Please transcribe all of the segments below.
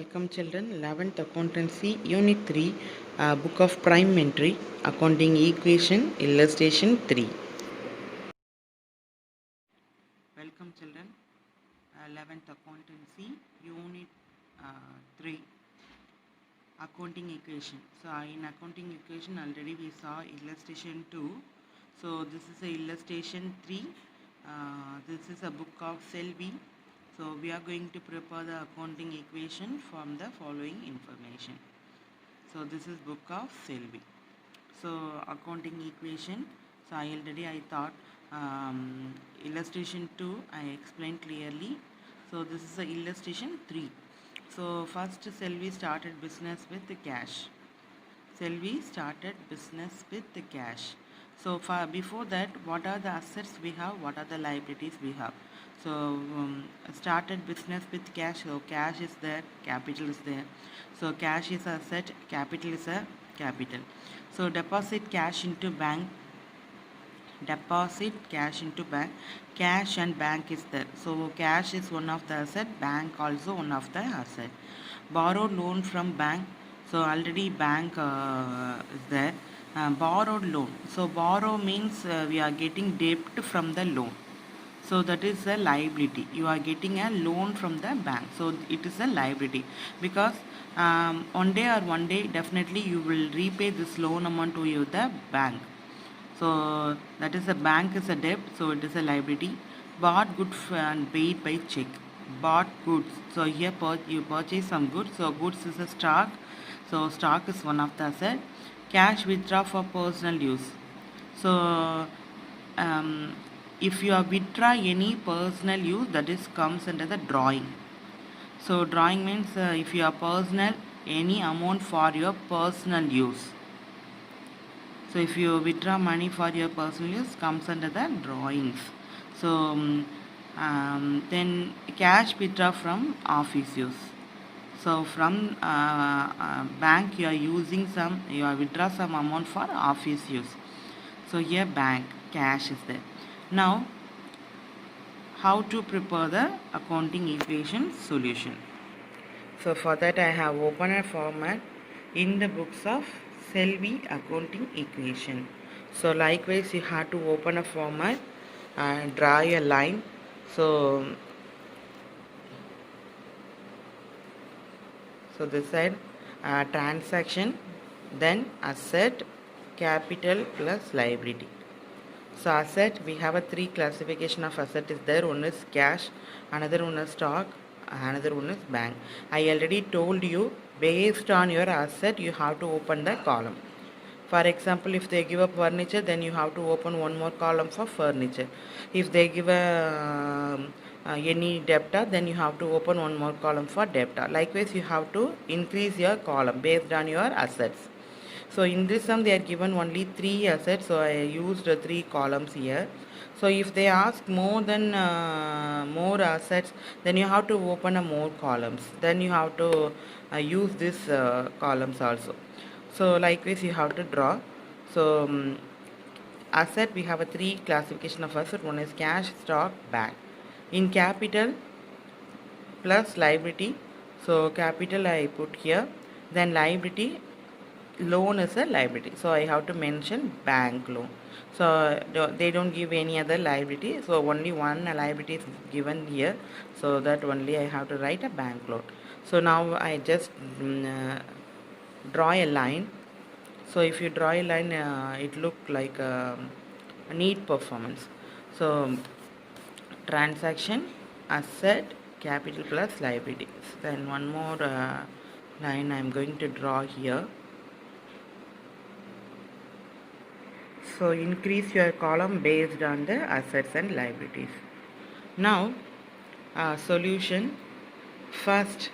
Welcome children, 11th Accountancy Unit 3, Book of Prime Entry, Accounting Equation, Illustration 3. Welcome children, 11th Accountancy Unit 3, Accounting Equation. So in Accounting Equation already we saw Illustration 2. So this is a Illustration 3. This is a book of Selvi. So we are going to prepare the accounting equation from the following information. So this is book of Selvi. So accounting equation. So I thought illustration 2 I explained clearly. So this is the illustration 3. So first Selvi started business with the cash. Selvi started business with the cash. So before that, what are the assets we have? What are the liabilities we have? So started business with cash. So cash is there, capital is there. So cash is asset, capital is a capital. So deposit cash into bank. Deposit cash into bank. Cash and bank is there. So cash is one of the asset. Bank also one of the asset. Borrow loan from bank. So already bank is there. Borrowed loan. So borrow means we are getting debt from the loan. So that is a liability. You are getting a loan from the bank. So it is a liability because one day definitely you will repay this loan amount to you the bank. So that is a bank is a debt. So it is a liability. Bought goods and paid by check. Bought goods. So here you purchase some goods. So goods is a stock. So stock is one of the asset. Cash withdraw for personal use. So if you are withdraw any personal use, that is comes under the drawing. So drawing means if you are personal any amount for your personal use. So if you withdraw money for your personal use comes under the drawings. So then cash withdraw from office use. So from bank you are using you are withdraw some amount for office use. So here bank cash is there. Now how to prepare the accounting equation solution. So for that I have opened a format in the books of Selvi accounting equation. So likewise you have to open a format and draw a line. So this side transaction, then asset, capital plus liability. So asset, we have a three classification of asset is there. One is cash, another one is stock, another one is bank. I already told you based on your asset you have to open the column. For example, if they give a furniture, then you have to open one more column for furniture. If they give any debtor, then you have to open one more column for debtor. Likewise, you have to increase your column based on your assets. So in this sum they are given only 3 assets, so I used 3 columns here. So if they ask more than more assets, then you have to open a more columns, then you have to use this columns also. So likewise you have to draw. So asset, we have a 3 classification of asset. One is cash, stock, bank. In capital plus liability, so capital I put here, then liability, loan is a liability, so I have to mention bank loan. So they don't give any other liability, so only one liability is given here, so that only I have to write a bank loan. So now I just draw a line. So if you draw a line, it look like a neat performance. So transaction, asset, capital plus liabilities. Then one more line I am going to draw here. So increase your column based on the assets and liabilities. Now solution. First,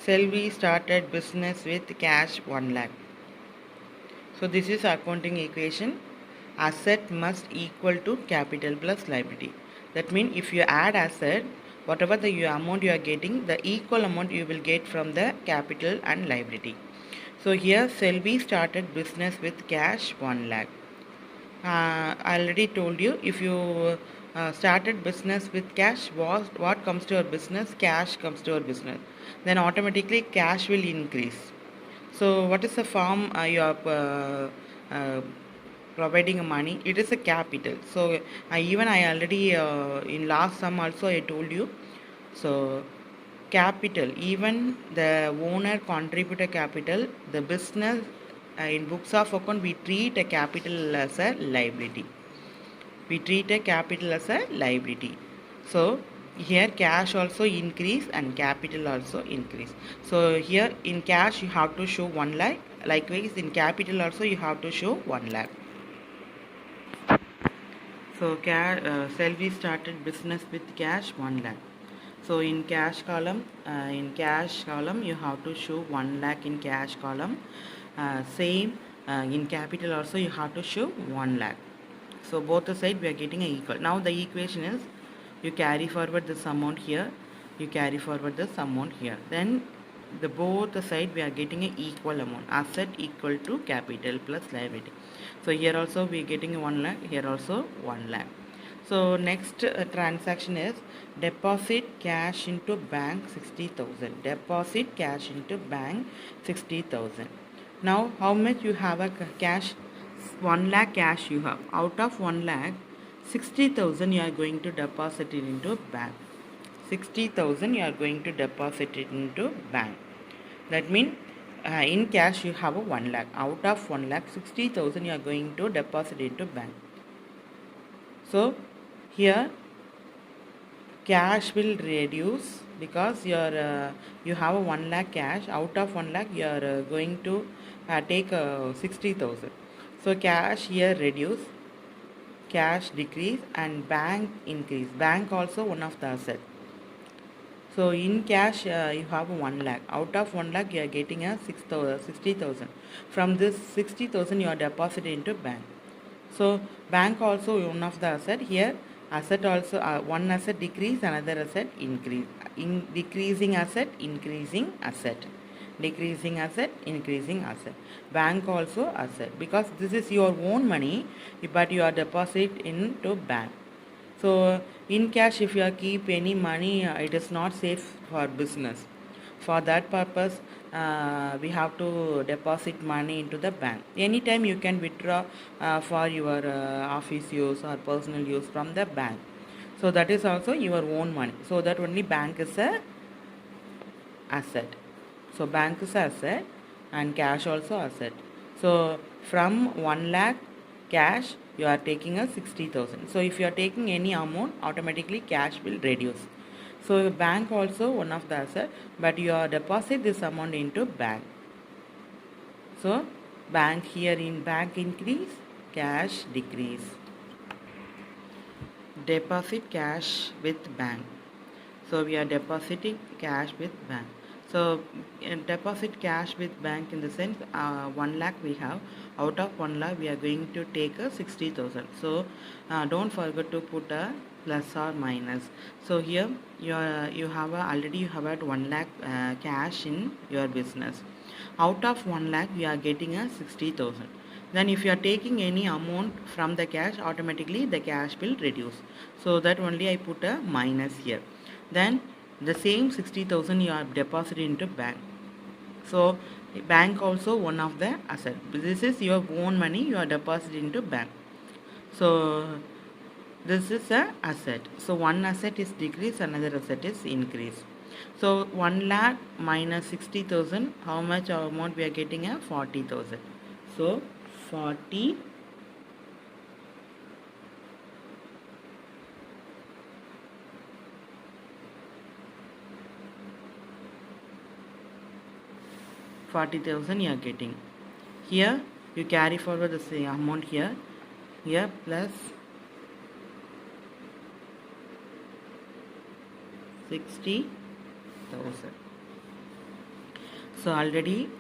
Selvi started business with cash 1 lakh. So this is accounting equation. Asset must equal to capital plus liability. That means if you add asset, whatever the amount you are getting, the equal amount you will get from the capital and liability. So here Selvi started business with cash 1 lakh. I already told you, if you started business with cash, what comes to your business? Cash comes to your business. Then automatically cash will increase. So what is the form you are providing money? It is a capital. So I already in last sum also I told you. So capital, even the owner contributor capital, the business in books of account we treat a capital as a liability. We treat a capital as a liability. So here cash also increase and capital also increase. So here in cash you have to show 1 lakh. Likewise in capital also you have to show 1 lakh. So Selvi started business with cash 1 lakh. So in cash column, you have to show 1 lakh in cash column. Same in capital also you have to show 1 lakh. So both the side we are getting an equal. Now the equation is you carry forward this amount here, you carry forward this amount here. Then the both the side we are getting an equal amount. Asset equal to capital plus liability. So here also we are getting 1 lakh, here also 1 lakh. So next transaction is deposit cash into bank 60,000. Deposit cash into bank 60,000. Now how much you have a cash? 1 lakh cash you have. Out of 1 lakh, 60,000 you are going to deposit it into bank. 60,000 you are going to deposit it into bank. That means in cash you have a 1 lakh. Out of 1 lakh, 60,000 you are going to deposit into bank. So here cash will reduce because you have a 1 lakh cash. Out of 1 lakh you are going to take 60,000. So cash here reduce, cash decrease, and bank increase. Bank also one of the asset. So in cash you have 1 lakh. Out of 1 lakh you are getting a 60,000. From this 60,000 you are deposited into bank. So bank also one of the asset. Here asset also one asset decrease, another asset increase. In decreasing asset, increasing asset. Decreasing asset, increasing asset. Bank also asset, because this is your own money but you are deposit into bank. So in cash if you are keep any money it is not safe for business. For that purpose we have to deposit money into the bank. Anytime you can withdraw for your office use or personal use from the bank. So that is also your own money. So that only bank is a asset. So bank is asset and cash also asset. So from 1 lakh cash you are taking a 60,000. So if you are taking any amount, automatically cash will reduce. So bank also one of the asset, but you are deposit this amount into bank. So bank here in bank increase, cash decrease. Deposit cash with bank. So we are depositing cash with bank. So deposit cash with bank in the sense 1 lakh we have. Out of 1 lakh we are going to take a 60,000. So don't forget to put a plus or minus. So here you have already you have at 1 lakh cash in your business. Out of 1 lakh we are getting a 60,000. Then if you are taking any amount from the cash, automatically the cash will reduce. So that only I put a minus here. Then the same 60,000 you are deposited into bank. So bank also one of the asset. This is your own money you are deposited into bank. So this is a asset. So one asset is decrease, another asset is increase. So 1 lakh minus 60,000, how much amount we are getting? A 40,000. So 40,000 you are getting. Here you carry forward the same amount here plus 60,000. So already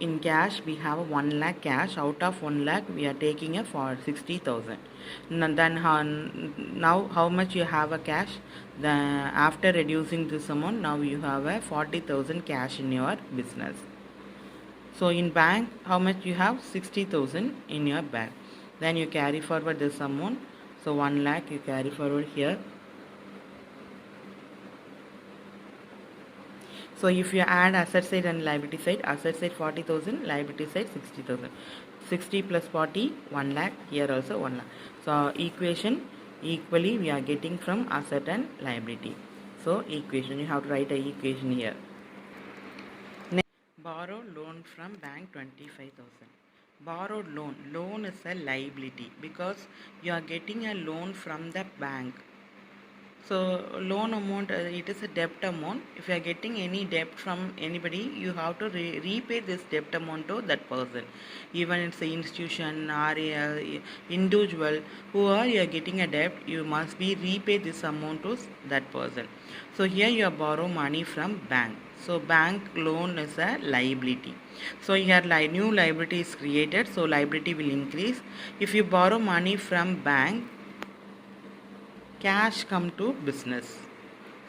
in cash we have 1 lakh cash. Out of 1 lakh we are taking a for 60,000. Then now how much you have a cash? After reducing this amount, now you have a 40,000 cash in your business. So in bank how much you have? 60,000 in your bank. Then you carry forward this amount So 1 lakh you carry forward here. So if you add asset side and liability side, asset side 40,000, liability side 60,000. 60 plus 40, 1 lakh, here also 1 lakh. So equation equally we are getting from asset and liability. So equation, you have to write a equation here. Next, borrow loan from bank 25,000. Borrowed loan is a liability because you are getting a loan from the bank. So loan amount, it is a debt amount. If you are getting any debt from anybody, you have to repay this debt amount to that person. Even it's an institution or a individual who are you are getting a debt, you must be repay this amount to that person. So here you are borrow money from bank. So bank loan is a liability. So here new liability is created. So liability will increase. If you borrow money from bank, cash come to business.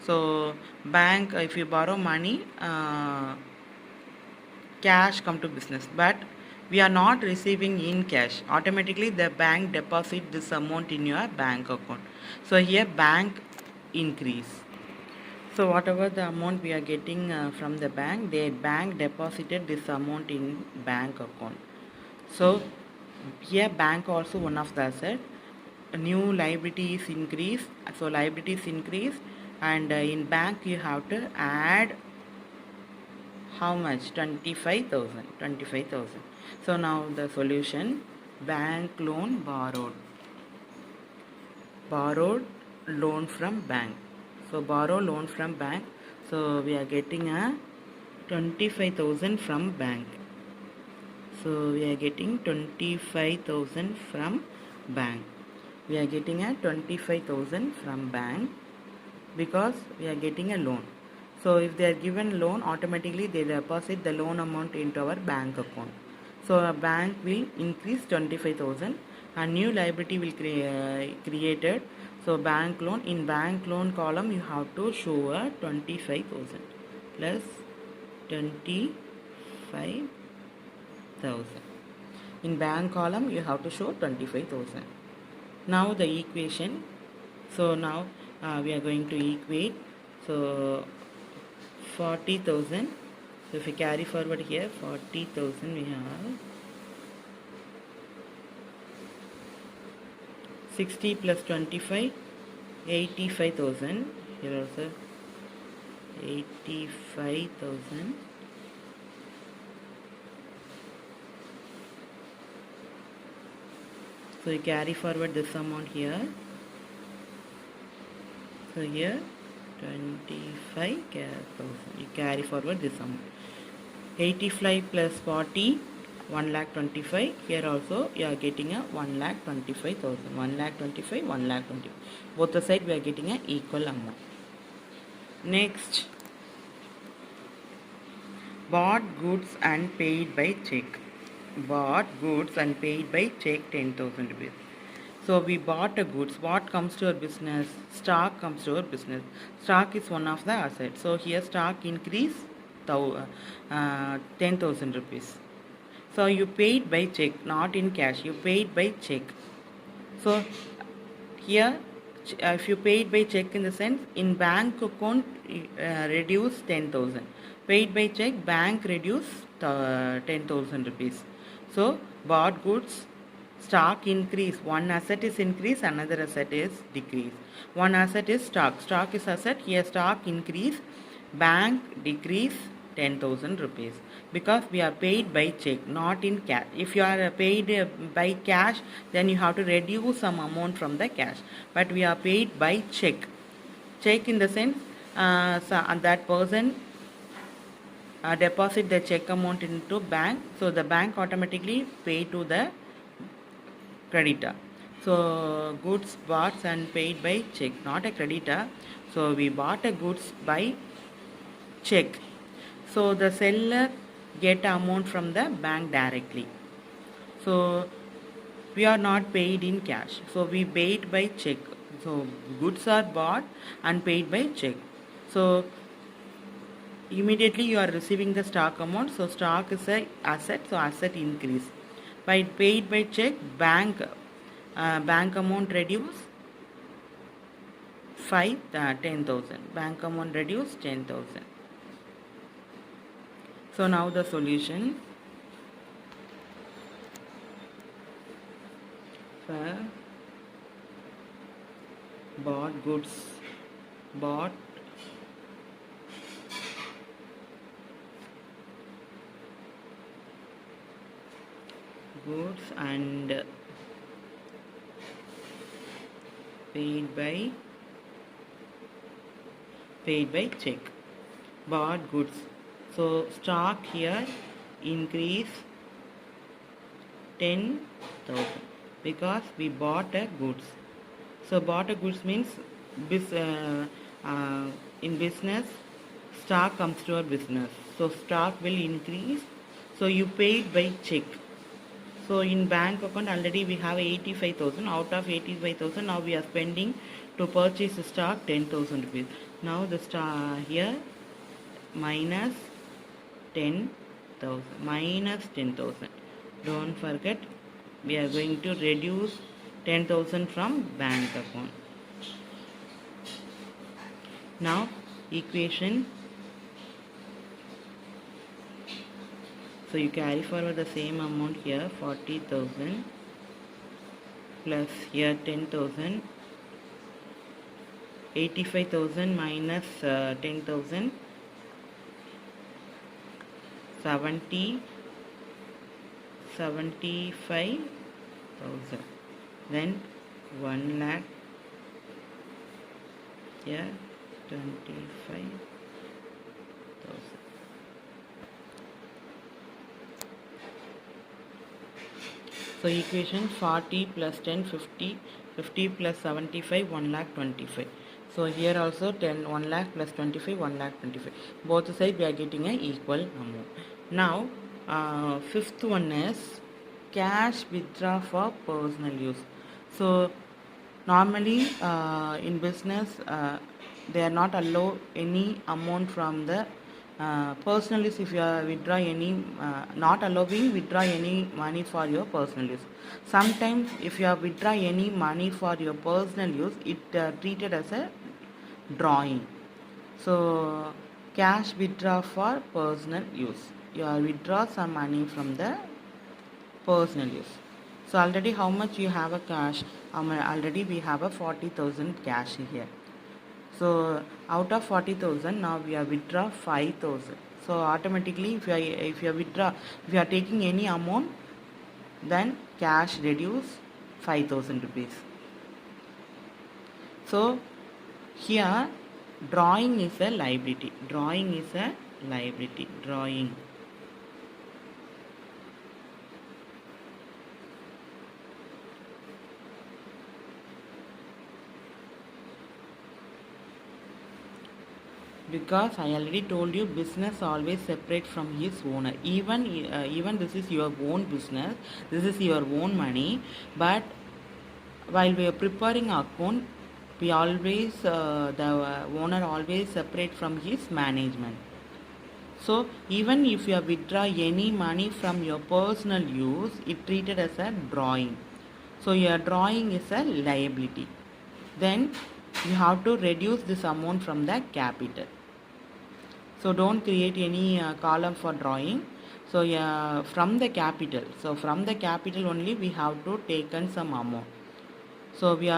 So bank, if you borrow money, cash come to business, but we are not receiving in cash. Automatically the bank deposit this amount in your bank account. So here bank increase. So whatever the amount we are getting from the bank, the bank deposited this amount in bank account. So here bank also one of the asset. A new liability is increased. So liability is increased, and in bank you have to add how much? 25,000. 25,000. So now the solution: bank loan borrowed. Borrowed loan from bank. So borrow loan from bank. So we are getting a 25,000 from bank. So we are getting 25,000 from bank. We are getting a 25,000 from bank because we are getting a loan. So if they are given loan, automatically they deposit the loan amount into our bank account. So a bank will increase 25,000. A new liability will created. So bank loan, in bank loan column you have to show a 25,000 plus 25,000. In bank column you have to show 25,000. Now the equation. So now we are going to equate. So 40,000. So if we carry forward here, 40,000 we have 60 plus 25, 85,000. Here also 85,000. So you carry forward this amount here. So here 25,000. You carry forward this amount. 85 plus 40, 1,25,000. Here also you are getting a 1,25,000. 1,25,000, 1,25,000. Both the side we are getting an equal amount. Next, bought goods and paid by check. Bought goods and paid by check 10,000 rupees. So we bought a goods. What comes to our business? Stock comes to our business. Stock is one of the assets. So here stock increase 10,000 rupees. So you paid by check, not in cash. You paid by check. So here, if you paid by check in the sense, in bank account reduce 10,000. Paid by check, bank reduce 10,000 rupees. So bought goods, stock increase. One asset is increase, another asset is decrease. One asset is stock. Stock is asset. Here stock increase, bank decrease 10,000 rupees because we are paid by check, not in cash. If you are paid by cash, then you have to reduce some amount from the cash. But we are paid by check. Check in the sense, that person deposit the check amount into bank, so the bank automatically pay to the creditor. So goods bought and paid by check, not a creditor. So we bought a goods by check. So the seller get amount from the bank directly. So we are not paid in cash. So we paid by check. So goods are bought and paid by check. So immediately you are receiving the stock amount. So stock is a asset. So asset increase. By paid by check, bank bank amount reduce 10,000. Bank amount reduce 10,000. So now the solution for bought bought goods and paid by check. Bought goods. So stock here increase 10,000 because we bought a goods. So bought a goods means in business stock comes to our business. So stock will increase. So you paid by check. So in bank account already we have 85,000. Out of 85,000 now we are spending to purchase the stock 10,000 rupees. Now the here minus 10,000 minus 10,000. Don't forget we are going to reduce 10,000 from bank account. Now equation. So you carry forward the same amount here 40,000 plus here 10,000. 85,000 minus 10,000 75,000. Then 1 lakh here 25,000. So equation 40 plus 10 50, 50 plus 75 1 lakh 25. So here also 1 lakh plus 25 1 lakh 25. Both sides we are getting a equal amount. Now fifth one is cash withdraw for personal use. So normally in business they are not allow any amount from the personal use. If you are withdraw any not allowing withdraw any money for your personal use. Sometimes if you are withdraw any money for your personal use, it treated as a drawing. So cash withdraw for personal use. You are withdraw some money from the personal use. So already how much you have a cash? Already we have a 40,000 cash here. So out of 40,000 now we are withdraw 5,000. So automatically if you are taking any amount, then cash reduce 5,000 rupees. So here drawing is a liability. Drawing. Because I already told you business always separate from his owner. Even this is your own business, this is your own money, but while we are preparing account, we always the owner always separate from his management. So even if you withdraw any money from your personal use, it treated as a drawing. So your drawing is a liability. Then you have to reduce this amount from the capital. So don't create any column for drawing. So from the capital. So from the capital only we have to take in some amount. So we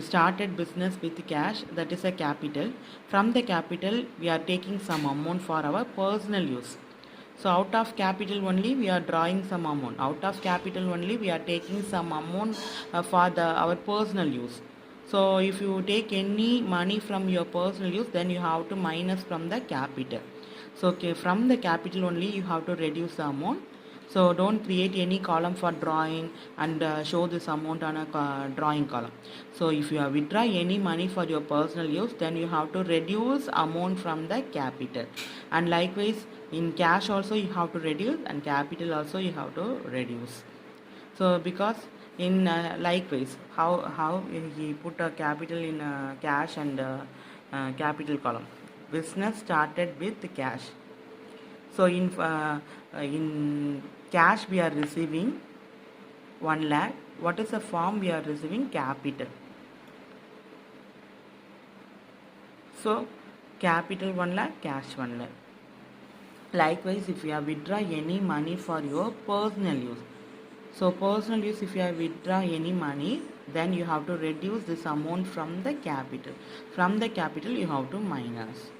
started business with cash, that is a capital. From the capital we are taking some amount for our personal use. So out of capital only we are drawing some amount. Out of capital only we are taking some amount for our personal use. So if you take any money from your personal use, then you have to minus from the capital. So from the capital only you have to reduce the amount. So don't create any column for drawing and show this amount on a drawing column. So if you have withdraw any money for your personal use, then you have to reduce amount from the capital. And likewise in cash also you have to reduce, and capital also you have to reduce. So because in likewise how he put a capital in cash and capital column. Business started with cash. So in cash we are receiving 1 lakh, what is the form we are receiving? Capital. So capital 1 lakh, cash 1 lakh. Likewise, if you have withdraw any money for your personal use, so personal use, if you have withdraw any money, then you have to reduce this amount from the capital. From the capital you have to minus.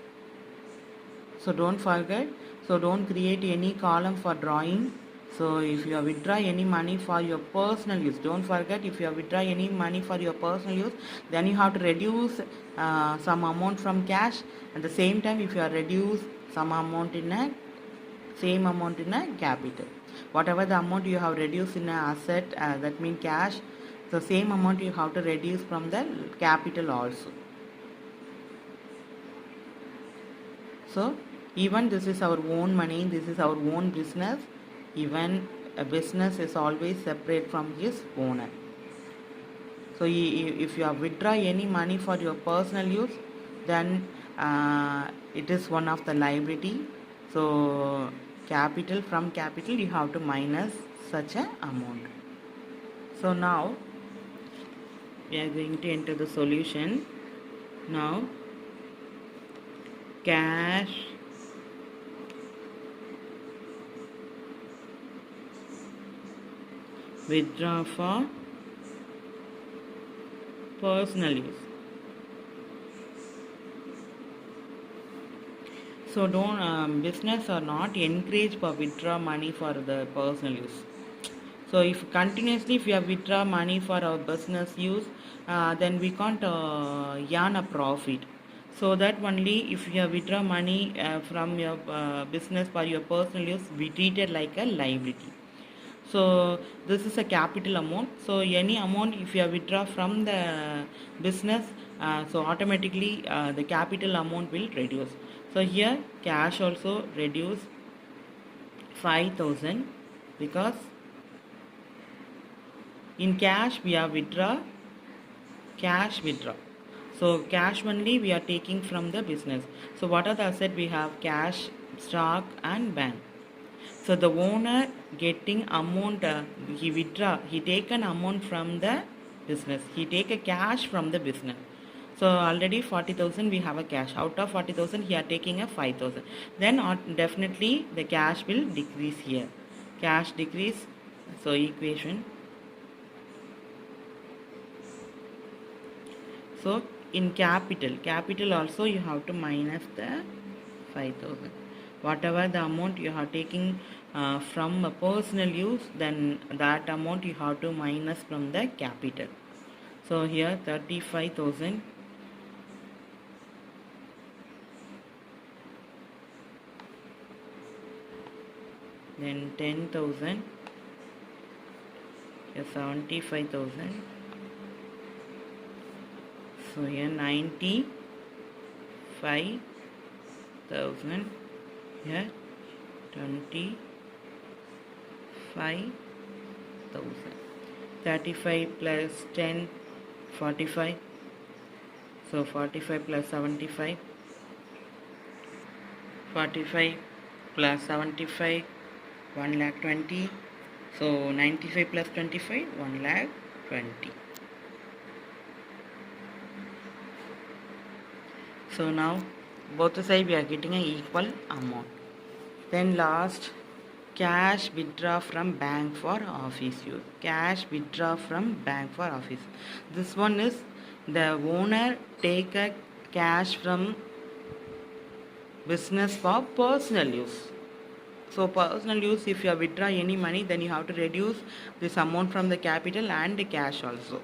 So don't forget, so don't create any column for drawing. So if you have withdraw any money for your personal use, don't forget, if you have withdraw any money for your personal use, then you have to reduce some amount from cash. At the same time, if you are reduce some amount in a same amount in a capital, whatever the amount you have reduced in a asset, that means cash, the same amount you have to reduce from the capital also. So even this is our own money, this is our own business. Even a business is always separate from his owner. So if you have withdraw any money for your personal use, then it is one of the liability. So capital, from capital you have to minus such a amount. So now we are going to enter the solution. Now cash withdraw for personal use. So don't business are not encouraged for withdraw money for the personal use. So if continuously if you have withdraw money for our business use, then we can't earn a profit. So that only if you have withdraw money from your business for your personal use, we treat it like a liability. So this is a capital amount. So any amount if you have withdraw from the business, so automatically the capital amount will reduce. So here cash also reduce 5,000 because in cash we have cash withdraw. So cash only we are taking from the business. So what are the asset we have? Cash, stock and bank. So the owner getting amount, he withdraw, he take an amount from the business, he take a cash from the business. So already 40,000 we have a cash. Out of 40,000 he are taking a 5,000. Then definitely the cash will decrease here. Cash decrease. So equation. So in capital also you have to minus the 5,000. Whatever the amount you are taking from a personal use, then that amount you have to minus from the capital. So here 35,000. Then 10,000. Here 75,000. So here 95,000. Here 25,000. 35 plus 10, 45. So 45 plus 75. 45 plus 75, 1,20,000. So 95 plus 25, 1,20,000. So now both the side we are getting an equal amount. Then last, cash withdraw from bank for office use. Cash withdraw from bank for office. This one is the owner take a cash from business for personal use. So personal use, if you withdraw any money, then you have to reduce this amount from the capital and the cash also.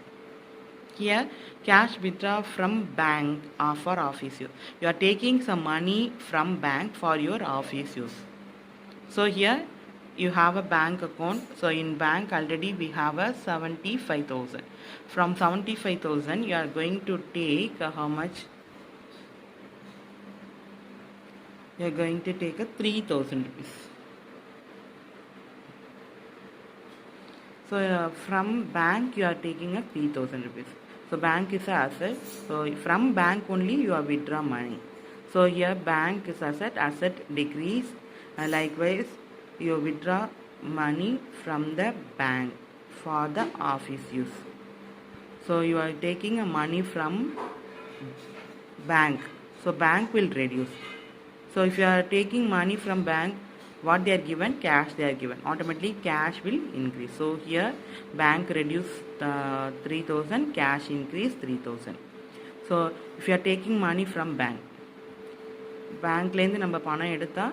Here cash withdraw from bank for office use. You are taking some money from bank for your office use. So here you have a bank account. So in bank already we have a 75,000. From 75,000 you are going to take how much? You are going to take a 3,000 rupees. So from bank you are taking a 3,000 rupees. So bank is an asset. So from bank only you are withdraw money. So here bank is asset decrease. Likewise you withdraw money from the bank for the office use. So you are taking a money from bank, so bank will reduce. So if you are taking money from bank, what they are given? Cash they are given. Automatically cash will increase. So here bank reduce 3000, cash increase 3000. So if you are taking money from bank, bankலேருந்து நம்ம பணம் எடுத்தா,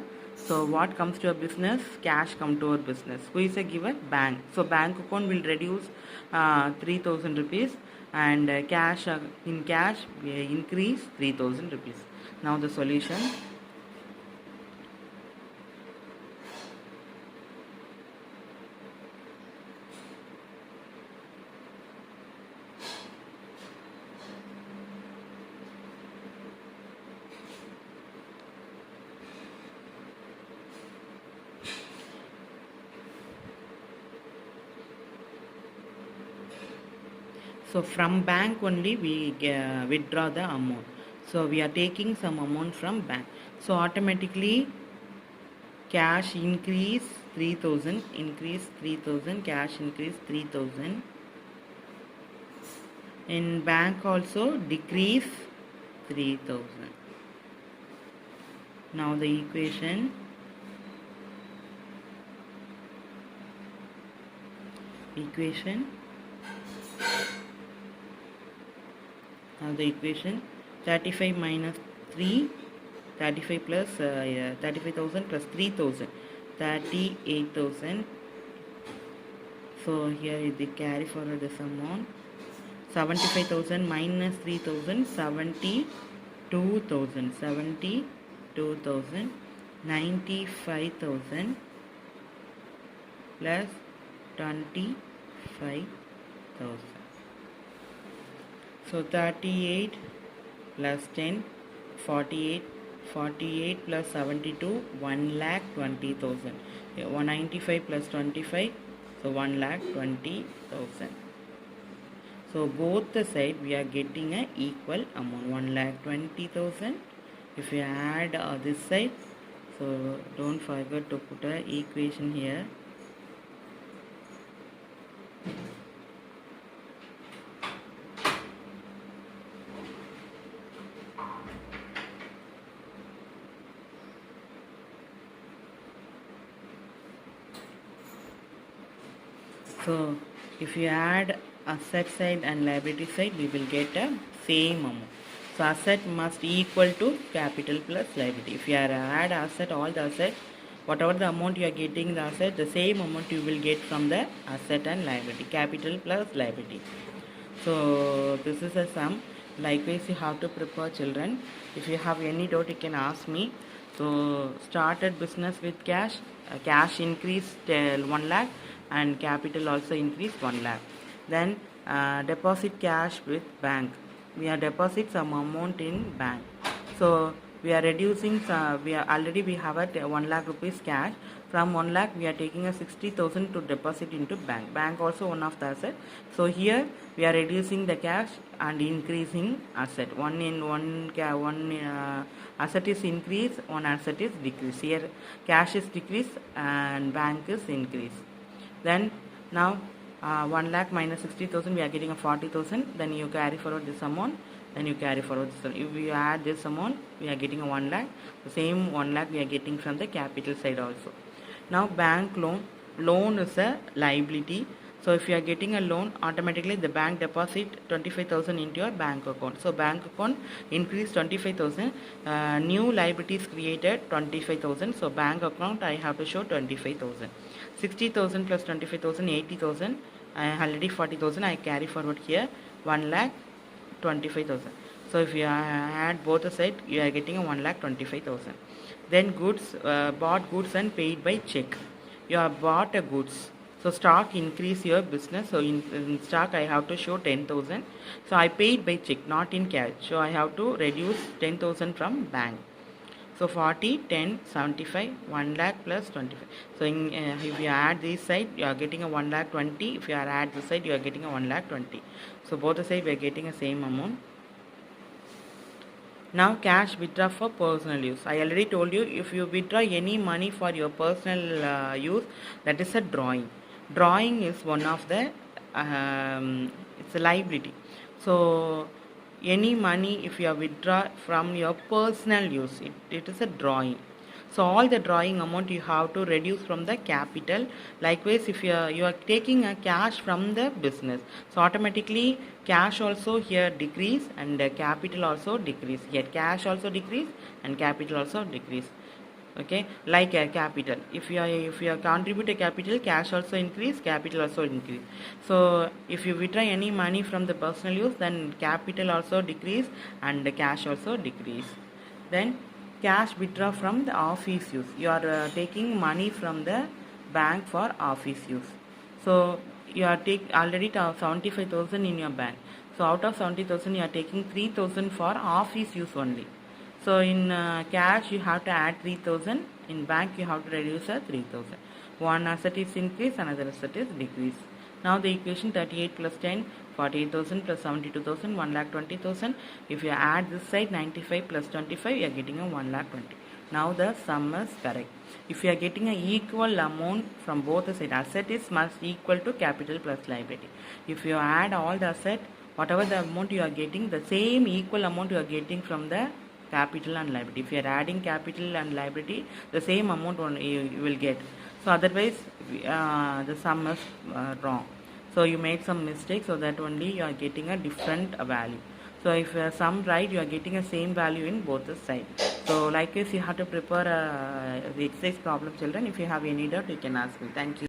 so what comes to a business? Cash come to our business. Who is a giver? Bank. So bank account will reduce 3000 rupees, and cash in cash increase 3000 rupees. Now the solution. So from bank only we withdraw the amount. So we are taking some amount from bank. So automatically cash increase 3000, increase 3000, cash increase 3000. In bank also decrease 3000. Now the equation. Now the equation 35 minus 3, 35 plus 35,000 plus 3,000, 38,000. So here is the carry forward this amount. 75,000 minus 3,000, 72,000, 72,000, 95,000 plus 25,000. So 38 plus 10, 48, 48 plus 72, 1,20,000. 195 plus 25, so 1,20,000. So both the side we are getting a equal amount, 1,20,000. If you add this side, so don't forget to put a equation here. So if you add asset side and liability side, we will get a same amount. So asset must equal to capital plus liability. If you add asset, all the asset, whatever the amount you are getting the asset, the same amount you will get from the asset and liability, capital plus liability. So this is a sum. Likewise you have to prepare, children. If you have any doubt you can ask me. So started business with cash, cash increased 1 lakh and capital also increased 1 lakh. Then deposit cash with bank. We are deposit some amount in bank. So we are reducing, we have a 1 lakh rupees cash. From 1 lakh we are taking a 60,000 to deposit into bank. Bank also one of the asset. So here we are reducing the cash and increasing asset. One asset is increase, one asset is decrease. Here cash is decrease and bank is increase. Then now 1 lakh minus 60,000 we are getting a 40,000. Then you carry forward this amount. Then you carry forward this amount. If we add this amount, we are getting a 1 lakh. The same 1 lakh we are getting from the capital side also. Now bank loan. Loan is a liability. So if you are getting a loan, automatically the bank deposit 25,000 into your bank account. So bank account increase 25,000. New liabilities created 25,000. So bank account I have to show 25,000. 60,000 plus 25,000, 80,000. Already 40,000 I carry forward here. 1,25,000. So if you add both the side, you are getting a 1,25,000. Then goods, bought goods and paid by check. You have bought a goods. So stock increase your business. So in stock I have to show 10,000. So I paid by check, not in cash. So I have to reduce 10,000 from bank. So 40, 10, 75, 1 lakh plus 25. So if you add this side, you are getting a 1,20,000. If you add this side, you are getting a 1,20,000. So both the side we are getting a same amount. Now cash withdraw for personal use. I already told you, if you withdraw any money for your personal use, that is a drawing. Drawing is one of the it's a liability. So any money if you are withdraw from your personal use, it is a drawing. So all the drawing amount you have to reduce from the capital. Likewise, if you are taking a cash from the business, so automatically cash also here decrease and capital also decrease. Here cash also decrease and capital also decrease. Okay, like a capital, if you contribute a capital, cash also increase, capital also increase. So if you withdraw any money from the personal use, then capital also decrease and the cash also decrease. Then cash withdraw from the office use, you are taking money from the bank for office use. So you are take already 75,000 in your bank, so out of 70,000 you are taking 3,000 for office use only. So in cash you have to add 3,000. In bank you have to reduce 3,000. One asset is increase, another asset is decrease. Now the equation 38 plus 10, 48,000 plus 72,000, 1,20,000. If you add this side 95 plus 25, you are getting a 1,20,000. Now the sum is correct. If you are getting an equal amount from both the sides, asset is must equal to capital plus liability. If you add all the asset, whatever the amount you are getting, the same equal amount you are getting from the capital and liability. If you are adding capital and liability, the same amount you will get. So otherwise the sum is wrong. So you made some mistake, so that only you are getting a different value. So if sum right, you are getting a same value in both the sides. So like this you have to prepare the exercise problem, children. If you have any doubt, you can ask me. Thank you.